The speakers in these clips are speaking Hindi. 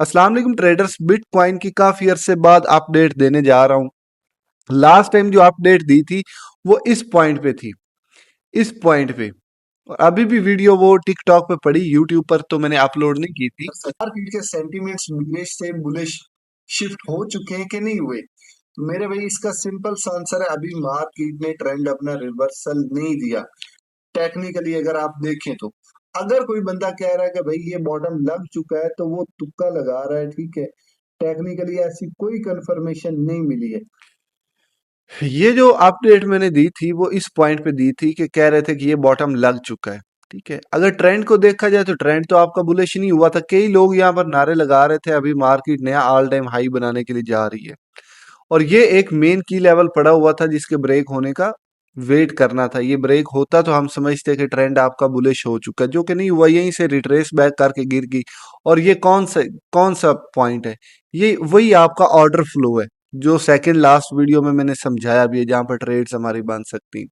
अस्सलाम वालेकुम ट्रेडर्स, बिटकॉइन की काफी अरसे बाद अपडेट देने जा रहा हूं। लास्ट टाइम जो अपडेट दी थी वो इस पॉइंट पे थी, इस पॉइंट पे। और अभी भी वीडियो वो टिकटॉक पे पड़ी, यूट्यूब पर तो मैंने अपलोड नहीं की थी। मार्केट के सेंटिमेंट्स बिगेश से बुलिश शिफ्ट हो चुके हैं कि नहीं हुए? तो मेरे भाई इसका सिंपल सा आंसर है, अभी मार्केट ने ट्रेंड अपना रिवर्सल नहीं दिया। टेक्निकली अगर आप देखें तो अगर कोई बंदा कह रहा है कि भाई ये बॉटम लग चुका है तो वो तुक्का लगा रहा है, ठीक है। टेक्निकली ऐसी कोई कंफर्मेशन नहीं मिली है। ये जो अपडेट मैंने दी थी वो इस पॉइंट पे दी थी कि कह रहे थे कि ये बॉटम लग चुका है। ठीक है, अगर ट्रेंड को देखा जाए तो ट्रेंड तो आपका बुलिश नहीं हुआ था। कई लोग यहाँ पर नारे लगा रहे थे अभी मार्केट नया ऑल टाइम हाई बनाने के लिए जा रही है, और ये एक मेन की लेवल पड़ा हुआ था जिसके ब्रेक होने का वेट करना था। ये ब्रेक होता तो हम समझते कि ट्रेंड आपका बुलिश हो चुका है, जो कि नहीं हुआ। यहीं से रिट्रेस बैक करके गिर गई। और ये कौन सा पॉइंट है? ये वही आपका ऑर्डर फ्लो है जो सेकंड लास्ट वीडियो में मैंने समझाया भी है, जहां पर ट्रेड्स हमारी बन सकती।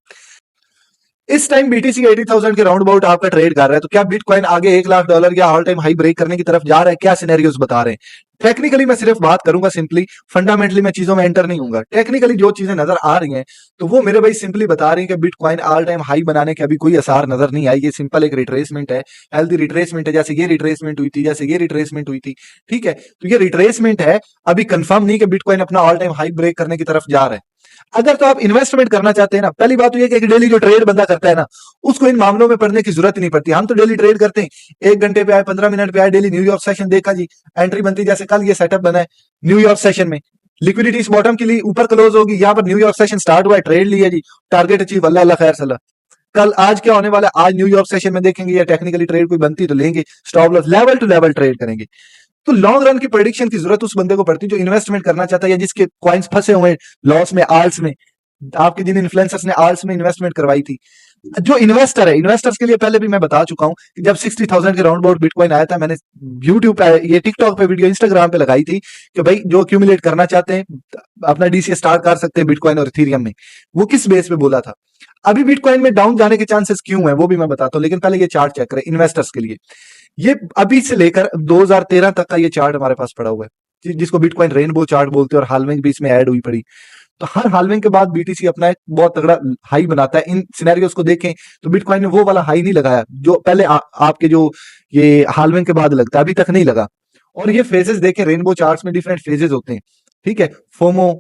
इस टाइम बीटीसी 80,000 के राउंड अबाउट आपका ट्रेड कर रहा है, तो क्या बिटकॉइन आगे $1 लाख या ऑल टाइम हाई ब्रेक करने की तरफ जा रहा है? क्या सिनेरियोस बता रहे हैं? टेक्निकली मैं सिर्फ बात करूंगा, सिंपली फंडामेंटली मैं चीजों में एंटर नहीं हूंगा। टेक्निकली जो चीजें नजर आ रही हैं तो वो मेरे भाई सिंपली बता रही हैं कि बिटकॉइन ऑल टाइम हाई बनाने के अभी कोई आसार नजर नहीं आई। ये सिंपल एक रिट्रेसमेंट है, हेल्दी रिट्रेसमेंट है। जैसे ये रिट्रेसमेंट हुई थी, जैसे ये रिट्रेसमेंट हुई थी, ठीक है। तो ये रिट्रेसमेंट है, अभी कंफर्म नहीं कि बिटकॉइन अपना ऑल टाइम हाई ब्रेक करने की तरफ जा रहा है। अगर तो आप इन्वेस्टमेंट करना चाहते हैं ना, पहली बात तो ये कि डेली जो ट्रेड बंदा करता है ना, उसको इन मामलों में पढ़ने की जरूरत ही नहीं पड़ती। हम तो डेली ट्रेड करते हैं, 1 घंटे पे आए, 15 मिनट पे आए, डेली न्यूयॉर्क सेशन देखा जी, एंट्री बनती। जैसे कल ये सेटअप बना है न्यूयॉर्क सेशन में, लिक्विडिटी इस बॉटम के लिए ऊपर क्लोज होगी, यहाँ पर न्यूयॉर्क सेशन स्टार्ट हुआ है, ट्रेड लिया जी, टारगेट अचीव, अल्लाह अल्लाह खैर सलाह। कल आज क्या होने वाला है? आज न्यूयॉर्क सेशन में देखेंगे या टेक्निकली ट्रेड कोई बनती तो लेंगे, stop loss level to level trade करेंगे। तो लॉन्ग रन की प्रेडिक्शन की जरूरत उस बंदे को पड़ती है जो इन्वेस्टमेंट करना चाहता है, या जिसके कॉइन्स फंसे हुए लॉस में, आल्स में। आपके जिन इन्फ्लुएंसर्स ने आल्स में इन्वेस्टमेंट करवाई थी, जो इन्वेस्टर है, इन्वेस्टर्स के लिए पहले भी मैं बता चुका हूं कि जब 60,000 के राउंड अबाउट बिटकॉइन आया था, मैंने यूट्यूब पे, ये टिकटॉक पे वीडियो, इंस्टाग्राम पे लगाई थी कि भाई जो एक्यूमुलेट करना चाहते हैं अपना डीसीए स्टार्ट कर सकते हैं बिटकॉइन और इथेरियम में। वो किस बेस पे बोला था? अभी बिटकॉइन में डाउन जाने के चांसेस क्यों है वो भी मैं बताता हूं, लेकिन पहले ये चार्ट चेक करें इन्वेस्टर्स के लिए। ये अभी से लेकर 2013 तक का ये चार्ट हमारे पास पड़ा हुआ है, जिसको बिटकॉइन रेनबो चार्ट बोलते हैं, और हालविंग भी इसमें ऐड हुई पड़ी। तो हर हालविंग के बाद बीटीसी अपना एक बहुत तगड़ा हाई बनाता है। इन सिनेरियोस को देखें तो बिटकॉइन ने वो वाला हाई नहीं लगाया जो पहले आपके जो ये हालविंग के बाद लगता है, अभी तक नहीं लगा। और ये फेजेस देखें, रेनबो चार्ट्स में डिफरेंट फेजेस होते हैं, ठीक है। FOMO,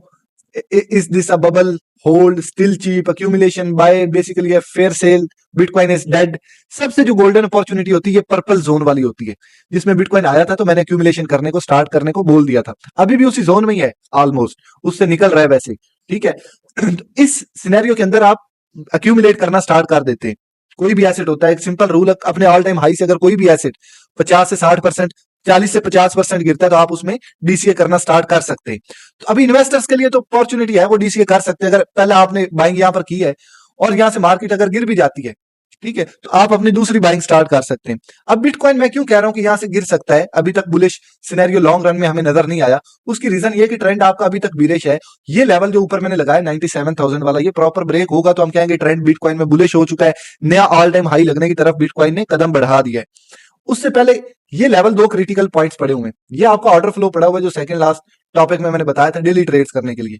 is this a bubble, hold, still cheap, accumulation, buy, basically fire sale, bitcoin is dead. सबसे जो गोल्डन अपॉर्चुनिटी होती है ये पर्पल जोन वाली होती है, जिसमें बिटकॉइन आया था तो मैंने अक्यूमुलेशन करने को, स्टार्ट करने को बोल दिया था। अभी भी उसी जोन में ही है ऑलमोस्ट, उससे निकल रहा है वैसे, ठीक है। तो इस सिनेरियो के अंदर आप अक्यूमुलेट करना स्टार्ट कर देते हैं। कोई भी एसेट होता है, एक सिंपल रूल, अपने ऑल टाइम हाई से अगर कोई भी एसेट 50 से 60%, 40 से 50% गिरता है तो आप उसमें डीसीए करना स्टार्ट कर सकते हैं। तो अभी इन्वेस्टर्स के लिए तो अपॉर्चुनिटी है, वो डीसीए कर सकते हैं। अगर पहले आपने बाइंग यहां पर की है और यहां से मार्केट अगर गिर भी जाती है, ठीक है, तो आप अपनी दूसरी बाइंग स्टार्ट कर सकते हैं। अब बिटकॉइन मैं क्यों कह रहा हूं कि यहां से गिर सकता है, अभी तक बुलिश सिनेरियो लॉन्ग रन में हमें नजर नहीं आया। उसकी रीजन ये कि ट्रेंड आपका अभी तक बीरिश है। ये लेवल जो ऊपर मैंने लगाया 97,000 वाला, ये प्रॉपर ब्रेक होगा तो हम कहेंगे ट्रेंड बिटकॉइन में बुलिश हो चुका है, नया ऑल टाइम हाई लगने की तरफ बिटकॉइन ने कदम बढ़ा दिया है। उससे पहले ये लेवल दो क्रिटिकल पॉइंट्स पड़े हुए हैं। ये आपका ऑर्डर फ्लो पड़ा हुआ है जो सेकंड लास्ट टॉपिक में मैंने बताया था, डेली ट्रेड्स करने के लिए।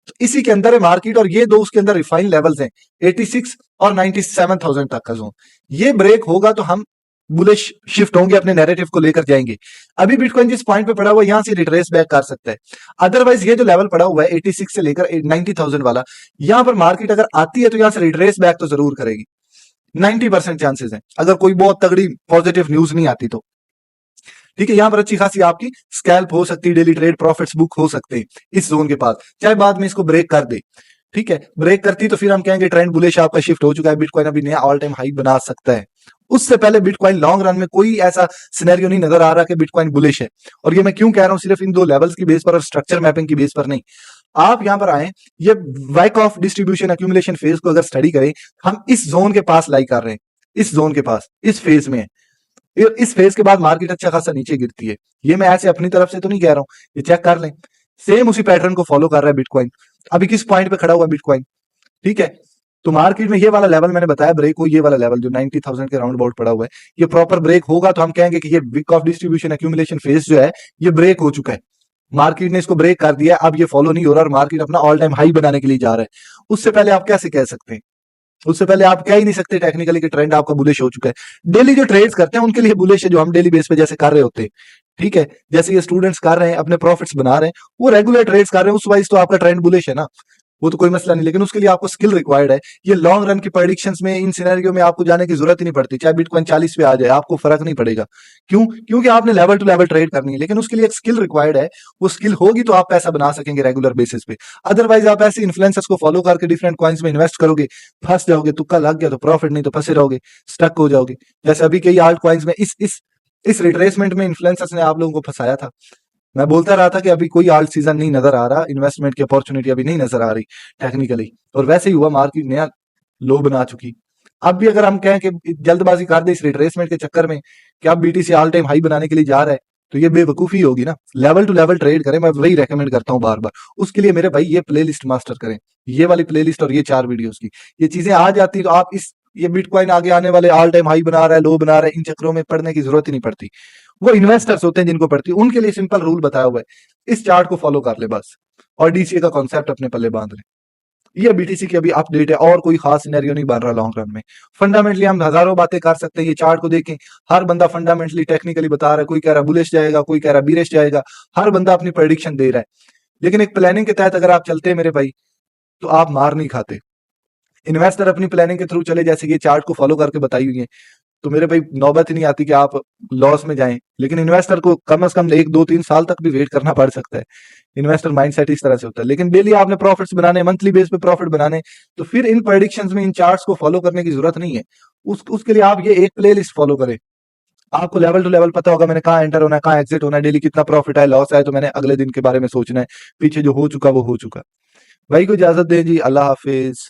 तो इसी के अंदर है मार्केट, और ये दो उसके अंदर रिफाइन लेवल्स हैं, 86 और 97,000 तक का जोन। ये ब्रेक होगा तो हम बुलिश शिफ्ट होंगे, अपने नैरेटिव को लेकर जाएंगे। अभी बिटकॉइन जिस पॉइंट पे पड़ा हुआ है यहां से रिट्रेस बैक कर सकता है। अदरवाइज ये जो लेवल पड़ा हुआ है 86 से लेकर 90,000 वाला, यहां पर मार्केट अगर आती है तो यहां से रिट्रेस बैक तो जरूर करेगी। 90% चांसेस है, अगर कोई बहुत तगड़ी पॉजिटिव न्यूज नहीं आती तो, ठीक है। यहां पर अच्छी खासी आपकी स्कैल्प हो सकती है, डेली ट्रेड प्रॉफिट्स बुक हो सकते हैं इस जोन के पास, चाहे बाद में इसको ब्रेक कर दे, ठीक है। ब्रेक करती तो फिर हम कहेंगे ट्रेंड बुलिश आपका शिफ्ट हो चुका है, बिटकॉइन अभी नया ऑल टाइम हाई बना सकता है। उससे पहले बिटकॉइन लॉन्ग रन में कोई ऐसा सिनेरियो नहीं नजर आ रहा कि बिटकॉइन बुलिश है। और ये मैं क्यों कह रहा हूं, सिर्फ इन दो लेवल्स की बेस पर और स्ट्रक्चर मैपिंग की बेस पर नहीं। आप यहां पर आए, ये वैक ऑफ डिस्ट्रीब्यूशन एक्यूमुलेशन फेज को अगर स्टडी करें, हम इस जोन के पास लाई कर रहे हैं, इस जोन के पास, इस फेज में है। फिर इस फेज के बाद मार्केट अच्छा खासा नीचे गिरती है। ये मैं ऐसे अपनी तरफ से तो नहीं कह रहा हूं, ये चेक कर लें। सेम उसी पैटर्न को फॉलो कर रहा है बिटकॉइन। अभी किस पॉइंट पे खड़ा हुआ बिटकॉइन, ठीक है। तो मार्केट में ये वाला लेवल मैंने बताया ब्रेक हो, ये वाला लेवल जो 90,000 के राउंड अबाउट पड़ा हुआ है, ये प्रॉपर ब्रेक होगा तो हम कहेंगे कि ये week of distribution accumulation phase जो है ये ब्रेक हो चुका है। मार्केट ने इसको ब्रेक कर दिया, अब ये फॉलो नहीं हो रहा और मार्केट अपना ऑल टाइम हाई बनाने के लिए जा रहा है। उससे पहले आप कैसे कह सकते हैं? उससे पहले आप कह ही नहीं सकते टेक्निकली कि ट्रेंड आपका बुलिश हो चुका है। डेली जो ट्रेड्स करते हैं उनके लिए बुलिश है, जो हम डेली बेस पे जैसे कर रहे होते हैं। ठीक है, जैसे ये स्टूडेंट्स कर रहे हैं, अपने प्रॉफिट्स बना रहे हैं, वो रेगुलर ट्रेड्स कर रहे हैं, उस वाइज तो आपका ट्रेंड बुलिश है ना, वो तो कोई मसला नहीं। लेकिन उसके लिए आपको स्किल रिक्वायर्ड है। ये लॉन्ग रन की प्रेडिक्शंस में इन सिनेरियो में आपको जाने की जरूरत ही नहीं पड़ती, चाहे बिटकॉइन 40 पे आ जाए आपको फर्क नहीं पड़ेगा। क्यों? क्योंकि आपने लेवल टू लेवल ट्रेड करनी है, लेकिन उसके लिए एक स्किल रिक्वायर्ड है। वो स्किल होगी तो आप पैसा बना सकेंगे रेगुलर बेसिस पे। अदरवाइज आप ऐसे इन्फ्लुएंसर्स को फॉलो करके डिफरेंट कॉइन्स में इन्वेस्ट करोगे, फंस जाओगे, तुक्का लग गया तो प्रॉफिट, नहीं तो फंसे रहोगे, स्टक हो जाओगे। जैसे अभी कई आल्ट कॉइन्स में इस रिट्रेसमेंट में इन्फ्लुएंसर्स ने आप लोगों को फंसाया था। मैं बोलता रहा था कि अभी कोई आल्ट सीजन नहीं नजर आ रहा, इन्वेस्टमेंट की अपॉर्चुनिटी अभी नहीं नजर आ रही टेक्निकली, और वैसे ही हुआ, मार्केट नया लो बना चुकी। अब भी अगर हम कहें कि जल्दबाजी कर दे इस रिट्रेसमेंट के चक्कर में कि अब बीटीसी ऑल टाइम हाई बनाने के लिए जा रहा है, तो ये बेवकूफी होगी ना। लेवल टू लेवल ट्रेड करें, मैं वही रेकमेंड करता हूँ बार बार। उसके लिए मेरे भाई ये प्लेलिस्ट मास्टर करें, ये वाली प्लेलिस्ट और ये 4 वीडियोस की, ये चीजें आ जाती तो आप इस ये बिटकॉइन आगे आने वाले ऑल टाइम हाई बना रहा है, लो बना रहा है, इन चक्करों में पढ़ने की जरूरत ही नहीं पड़ती। वो इन्वेस्टर्स होते हैं जिनको पड़ती है, उनके लिए सिंपल रूल बताया हुआ है, इस चार्ट को फॉलो कर ले बस, और डीसीए का कॉन्सेप्ट अपने पल्ले बांध ले। ये बीटीसी की अभी अपडेट है, और कोई खास सिनेरियो नहीं बन रहा लॉन्ग रन में। फंडामेंटली हम हजारों बातें कर सकते हैं, ये चार्ट को देखें, हर बंदा फंडामेंटली टेक्निकली बता रहा है, कोई कह रहा बुलिश जाएगा, कोई कह रहा बीरिश जाएगा, हर बंदा अपनी प्रेडिक्शन दे रहा है। लेकिन एक प्लानिंग के तहत अगर आप चलते हैं मेरे भाई, तो आप मार नहीं खाते। इन्वेस्टर अपनी प्लानिंग के थ्रू चले, जैसे ये चार्ट को फॉलो करके बताई हुई है, तो मेरे भाई नौबत ही नहीं आती कि आप लॉस में जाएं। लेकिन इन्वेस्टर को कम से कम 1 2 3 साल तक भी वेट करना पड़ सकता है। इन्वेस्टर माइंडसेट इस तरह से होता है। लेकिन डेली आपने प्रॉफिट्स बनाने, मंथली बेस पे प्रॉफिट बनाने, तो फिर इन प्रेडिक्शंस में इन चार्ट्स को फॉलो करने की जरूरत नहीं है। उसके लिए आप ये एक प्ले लिस्ट फॉलो करें। आपको लेवल टू लेवल पता होगा मैंने कहाँ एंटर होना है, कहाँ एग्जिट होना है, डेली कितना प्रॉफिट है, लॉस है, तो मैंने अगले दिन के बारे में सोचना है, पीछे जो हो चुका वो हो चुका। भाई को इजाजत दें जी, अल्लाह हाफिज।